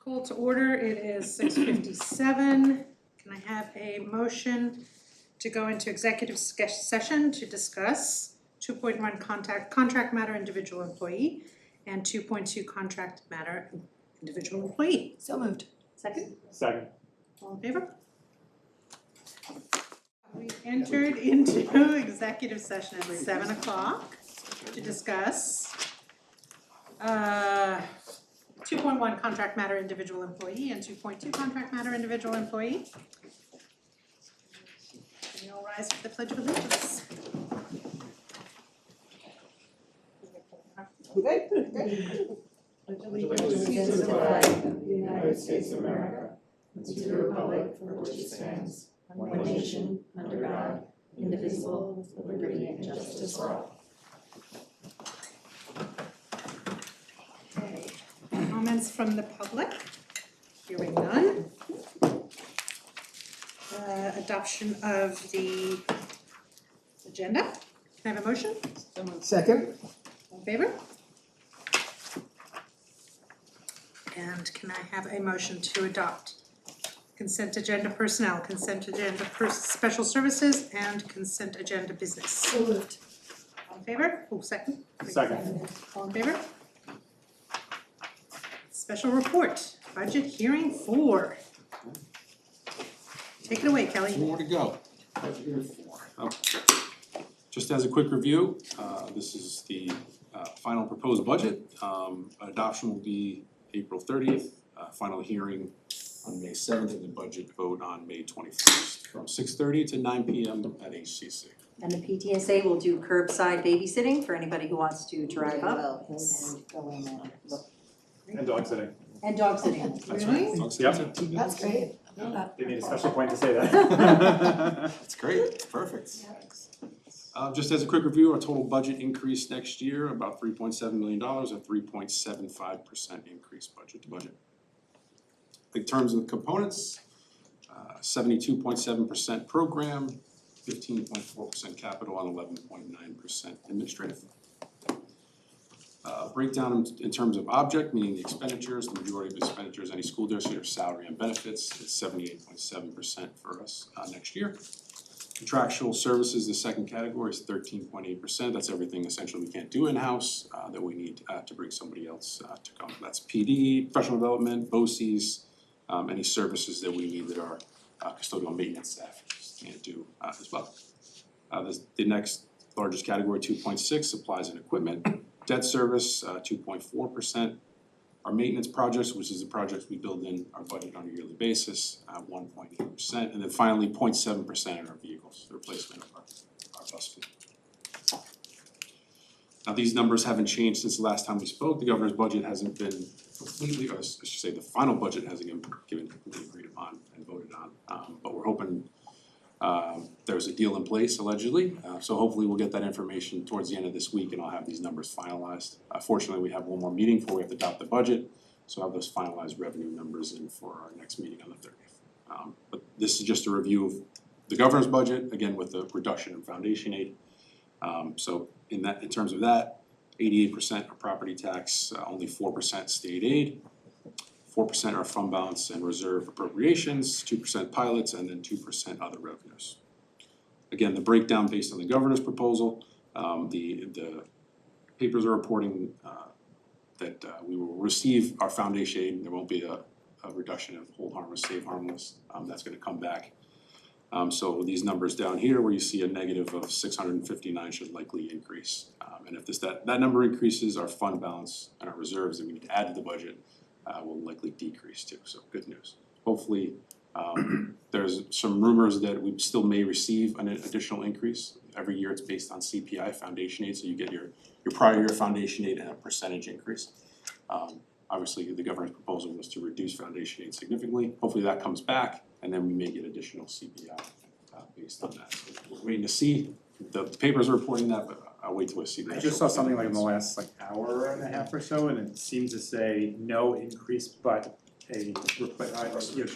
Call to order, it is 6:57. Can I have a motion to go into executive session to discuss 2.1 contract matter individual employee and 2.2 contract matter individual employee? So moved. Second? Second. All in favor? We entered into executive session at 7 o'clock to discuss 2.1 contract matter individual employee and 2.2 contract matter individual employee. Can you all rise for the Pledge of Allegiance? Allegiance to the flag of the United States of America and to the republic for which it stands, one nation, under God, indivisible, with liberty and justice for all. Okay, comments from the public? Hearing none. Adoption of the agenda. Can I have a motion? Second. All in favor? And can I have a motion to adopt consent agenda personnel, consent agenda special services, and consent agenda business? So moved. All in favor? Oh, second? Second. All in favor? Special report, budget hearing 4. Take it away, Kelly. More to go. Just as a quick review, this is the final proposed budget. Adoption will be April 30th, final hearing on May 7th, and the budget vote on May 21st from 6:30 to 9 p.m. at HCC. And the PTSA will do curbside babysitting for anybody who wants to drive up. And go in and look. And dog sitting. And dog sitting. That's Really? right. Folks, Yep. That's great. They made a special point to say that. That's great, perfect. Just as a quick review, our total budget increase next year, about $3.7 million, a 3.75% increase budget to budget. In terms of the components, 72.7% program, 15.4% capital, and 11.9% administrative. Breakdown in terms of object, meaning the expenditures, the majority of the expenditures, any school district are salary and benefits, it's 78.7% for us next year. Contractual services, the second category is 13.8%, that's everything essentially we can't do in-house that we need to bring somebody else to come. That's PD, professional development, BOCES, any services that we need that our custodial maintenance staff just can't do as well. The next largest category, 2.6, supplies and equipment. Debt service, 2.4%. Our maintenance projects, which is the projects we build in our budget on a yearly basis, 1.8%. And then finally, 0.7% in our vehicles, the replacement of our bus fleet. Now, these numbers haven't changed since the last time we spoke. The governor's budget hasn't been completely, or I should say the final budget hasn't been completely agreed upon and voted on. But we're hoping there's a deal in place allegedly, so hopefully we'll get that information towards the end of this week and I'll have these numbers finalized. Fortunately, we have one more meeting before we have to adopt the budget, so I'll have those finalized revenue numbers in for our next meeting on the 30th. But this is just a review of the governor's budget, again with the reduction in foundation aid. So in terms of that, 88% are property tax, only 4% state aid. 4% are fund balance and reserve appropriations, 2% pilots, and then 2% other revenues. Again, the breakdown based on the governor's proposal, the papers are reporting that we will receive our foundation aid, and there won't be a reduction of hold harmless, save harmless, that's gonna come back. So these numbers down here where you see a negative of 659 should likely increase. And if that number increases, our fund balance and our reserves that we need to add to the budget will likely decrease too, so good news. Hopefully, there's some rumors that we still may receive an additional increase. Every year it's based on CPI foundation aid, so you get your prior year foundation aid and a percentage increase. Obviously, the governor's proposal was to reduce foundation aid significantly. Hopefully that comes back, and then we may get additional CPI based on that. So we're waiting to see. The papers are reporting that, but I'll wait till I see that. I just saw something like in the last hour and a half or so, and it seems to say no increase but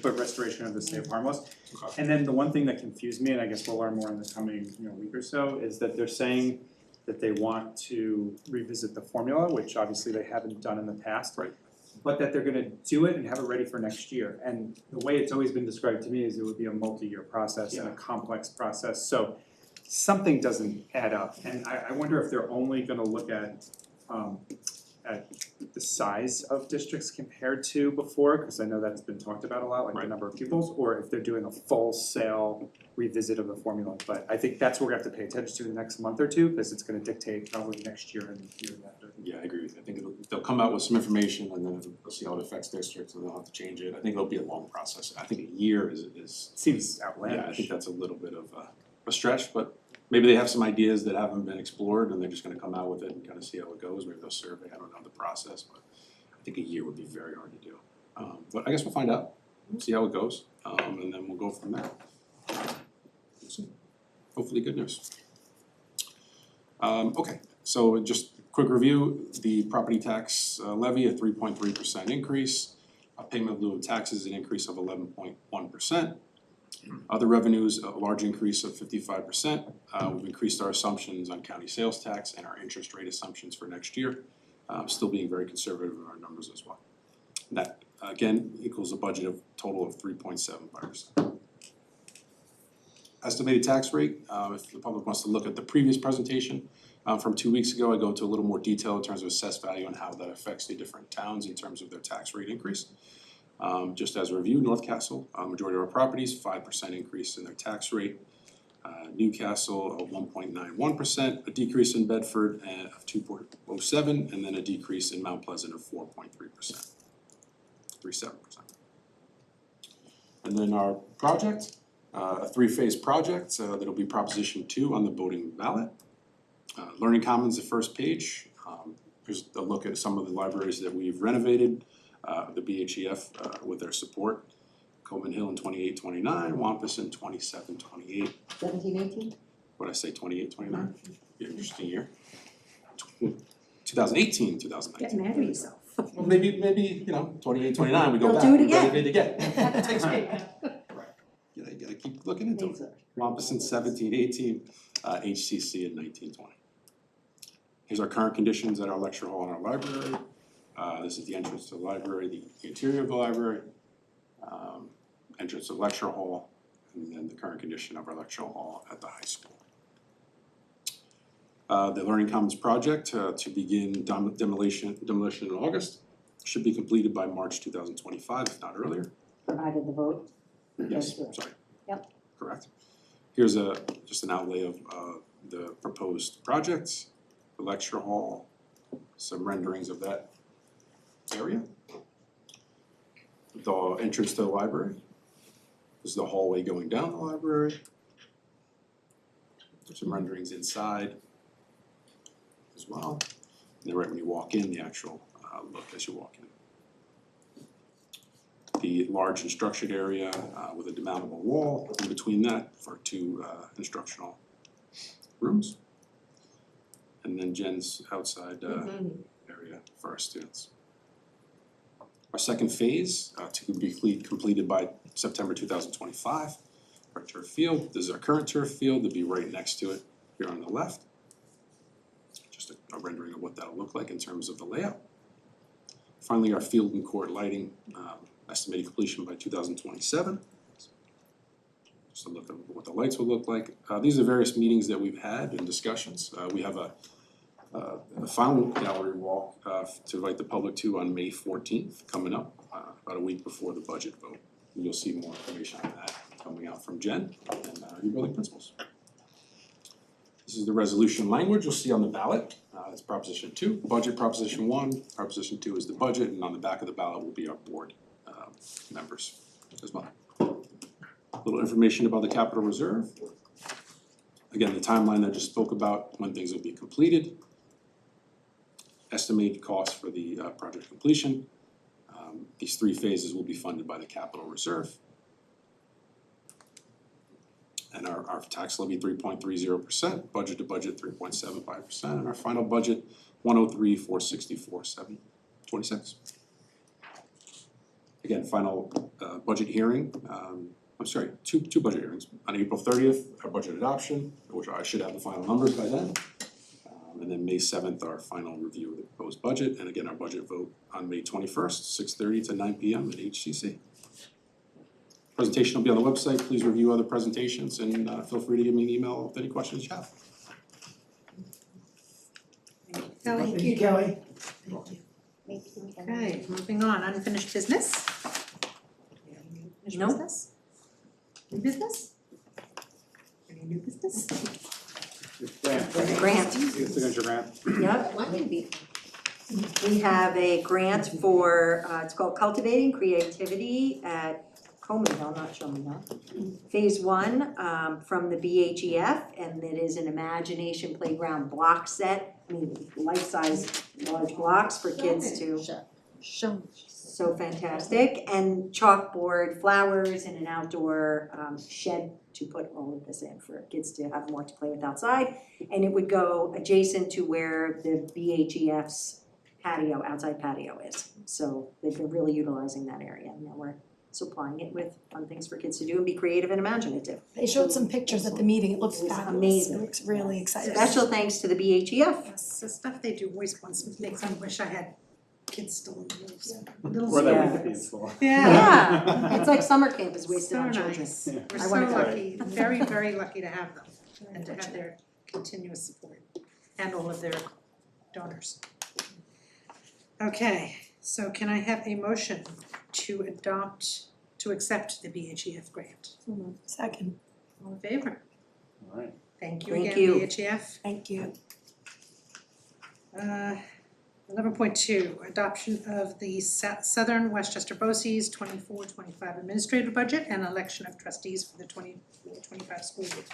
restoration of the safe harmless. Okay. And then the one thing that confused me, and I guess we'll learn more in the coming week or so, is that they're saying that they want to revisit the formula, which obviously they haven't done in the past. Right. but that they're gonna do it and have it ready for next year. And the way it's always been described to me is it would be a multi-year process and a complex process, so something doesn't add up. And I wonder if they're only gonna look at the size of districts compared to before, because I know that's been talked about a lot, like the Right. number of pupils, or if they're doing a full sale revisit of the formula. But I think that's what we're gonna have to pay attention to in the next month or two, because it's gonna dictate probably next year and the year after. Yeah, I agree with you. I think they'll come out with some information and then they'll see how it affects districts and they'll have to change it. I think it'll be a long process. I think a year is Seems yeah, I outlandish. think that's a little bit of a stretch, but maybe they have some ideas that haven't been explored and they're just gonna come out with it and kind of see how it goes. Maybe they'll survey, I don't know the process, but I think a year would be very hard to do. But I guess we'll find out, see how it goes, and then we'll go from there. We'll see. Hopefully good news. Okay, so just quick review, the property tax levy, a 3.3% increase. Payment of lieu of taxes, an increase of 11.1%. Other revenues, a large increase of 55%. We've increased our assumptions on county sales tax and our interest rate assumptions for next year. Still being very conservative in our numbers as well. That, again, equals a budget of total of 3.75%. Estimated tax rate, if the public wants to look at the previous presentation from 2 weeks ago, I go into a little more detail in terms of assessed value and how that affects the different towns in terms of their tax rate increase. Just as a review, North Castle, majority of our properties, 5% increase in their tax rate. Newcastle, 1.91%, a decrease in Bedford of 2.07, and then a decrease in Mount Pleasant of 4.3%, 3.7%. And then our project, a three-phase project that'll be Proposition 2 on the voting ballot. Learning Commons, the first page. Here's a look at some of the libraries that we've renovated, the BHEF with their support. Coleman Hill in 28-29, Wampus in 27-28. 17-18? What'd I say, 28-29? Be an interesting year. 2018-2019. Get mad at yourself. Well, maybe, you know, 28-29, we go They'll back, do it we again. renovate again. It takes me. You gotta keep looking into it. Wampus in 17-18, HCC in 19-20. Here's our current conditions at our lecture hall and our library. This is the entrance to the library, the interior of the library, entrance to the lecture hall, and then the current condition of our lecture hall at the high school. The Learning Commons project to begin demolition in August should be completed by March 2025, if not earlier. Provided the vote. Yes, Yes, sir. sorry. Yep. Correct. Here's just an outlay of the proposed projects, the lecture hall, some renderings of that area. The entrance to the library. This is the hallway going down the library. There's some renderings inside as well. And then right when you walk in, the actual look as you walk in. The large instruction area with a demountable wall in between that for two instructional rooms. And then Jen's outside area for our students. Our second phase to be completed by September 2025. Our turf field, this is our current turf field, it'll be right next to it here on the left. Just a rendering of what that'll look like in terms of the layout. Finally, our field and court lighting, estimated completion by 2027. Just a look at what the lights will look like. These are various meetings that we've had and discussions. We have a final gallery walk to invite the public to on May 14th, coming up, about a week before the budget vote. And you'll see more information on that coming out from Jen and your building principals. This is the resolution language you'll see on the ballot. It's Proposition 2, budget Proposition 1, Proposition 2 is the budget, and on the back of the ballot will be our board members as well. A little information about the capital reserve. Again, the timeline I just spoke about, when things will be completed. Estimated cost for the project completion. These three phases will be funded by the capital reserve. And our tax levy 3.30%, budget to budget 3.75%, and our final budget 103,464,726. Again, final budget hearing, two budget hearings. On April 30th, our budget adoption, which I should have the final numbers by then. And then May 7th, our final review of the proposed budget, and again, our budget vote on May 21st, 6:30 to 9 PM at HCC. Presentation will be on the website, please review other presentations and feel free to give me an email with any questions you have. Kelly? Thank you, Kelly. Okay, moving on, unfinished business? Unfinished No. business? New business? Any new business? Grant, Grant. signature grant. Yep. We have a grant for, it's called Cultivating Creativity at Comeyville, not Showmeville. Phase 1 from the BHEF, and it is an imagination playground block set. I mean, life-size large blocks for kids to. So fantastic, and chalkboard, flowers, and an outdoor shed to put all of this in for kids to have more to play with outside. And it would go adjacent to where the BHEF's patio, outside patio is. So they're really utilizing that area, and now we're supplying it with fun things for kids to do and be creative and imaginative. They showed some pictures at the meeting, it looks It was fabulous, amazing. it looks really exciting. Special thanks to the BHEF. Yes, the stuff they do always makes me wish I had kids still in little Or that Yeah. we could be in school. Yeah, it's like summer camp is wasted So on children. nice. Yeah. We're I so wanna go. lucky, very, very lucky to have them and to have their continuous support and all of their donors. Okay, so can I have a motion to accept the BHEF grant? Second, All in favor? Alright, Thank you Thank again, you. BHEF. thank you. 11.2, adoption of the Southern Westchester BOCES 24-25 administrative budget and election of trustees for the 24-25 school year.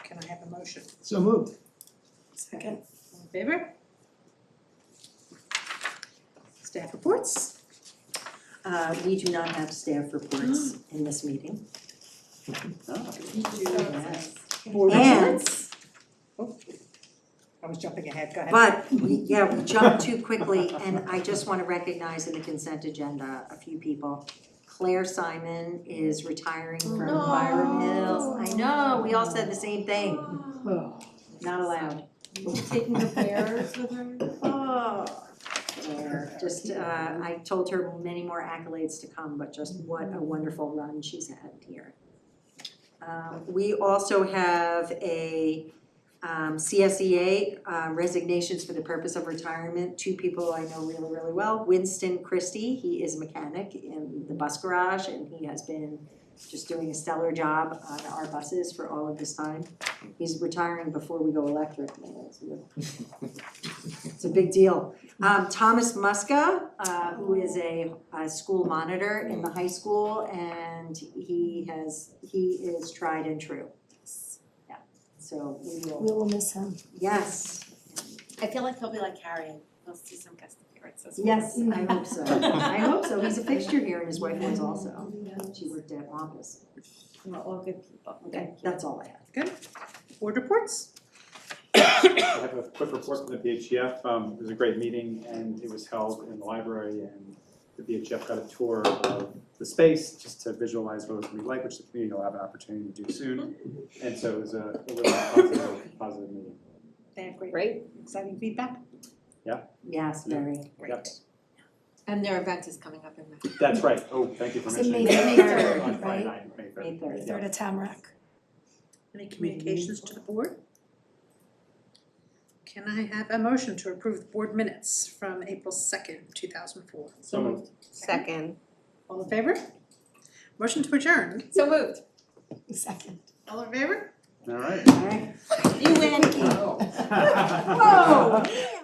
Can I have a motion? So moved. Second, All in favor? Staff reports? We do not have staff reports in this meeting. oh, And Oh, I was jumping ahead, go ahead. but we jumped too quickly, and I just wanna recognize in the consent agenda a few people. Claire Simon is retiring from Byram Hills. I know, we all said the same thing. Not allowed. taking the bears with her. Oh, Claire, just I told her many more accolades to come, but just what a wonderful run she's had here. We also have a CSEA resignations for the purpose of retirement. Two people I know really, really well. Winston Christie, he is a mechanic in the bus garage, and he has been just doing a stellar job on our buses for all of this time. He's retiring before we go electric. It's a big deal. Thomas Muska, who is a school monitor in the high school, and he is tried and true. Yeah, so we We will, will miss him. yes, I feel like he'll be like Harry and we'll see some guest appearances. yes, I hope so. I hope so. He's a fixture here, and his wife was also. She worked at Wampus. We're all good people. Okay, that's all I have. Good. Board reports? I have a quick report from the BHF. It was a great meeting and it was held in the library, and the BHF got a tour of the space just to visualize what it was gonna be like, which the community will have an opportunity to do soon. And so it was a really positive meeting. They have Great. exciting feedback? Yes, very. Yep. And their event is coming up in May. That's right. Oh, thank you for It's in mentioning May that. 3rd, On Friday right? night, May 3rd. May 3rd. Third at Tamarack. Any communications to the board? Can I have a motion to approve the board minutes from April 2nd, 2004? So moved. Second. All in favor? Motion to adjourn. So moved. Second. All in favor? All right. All right. You win. Oh. Whoa!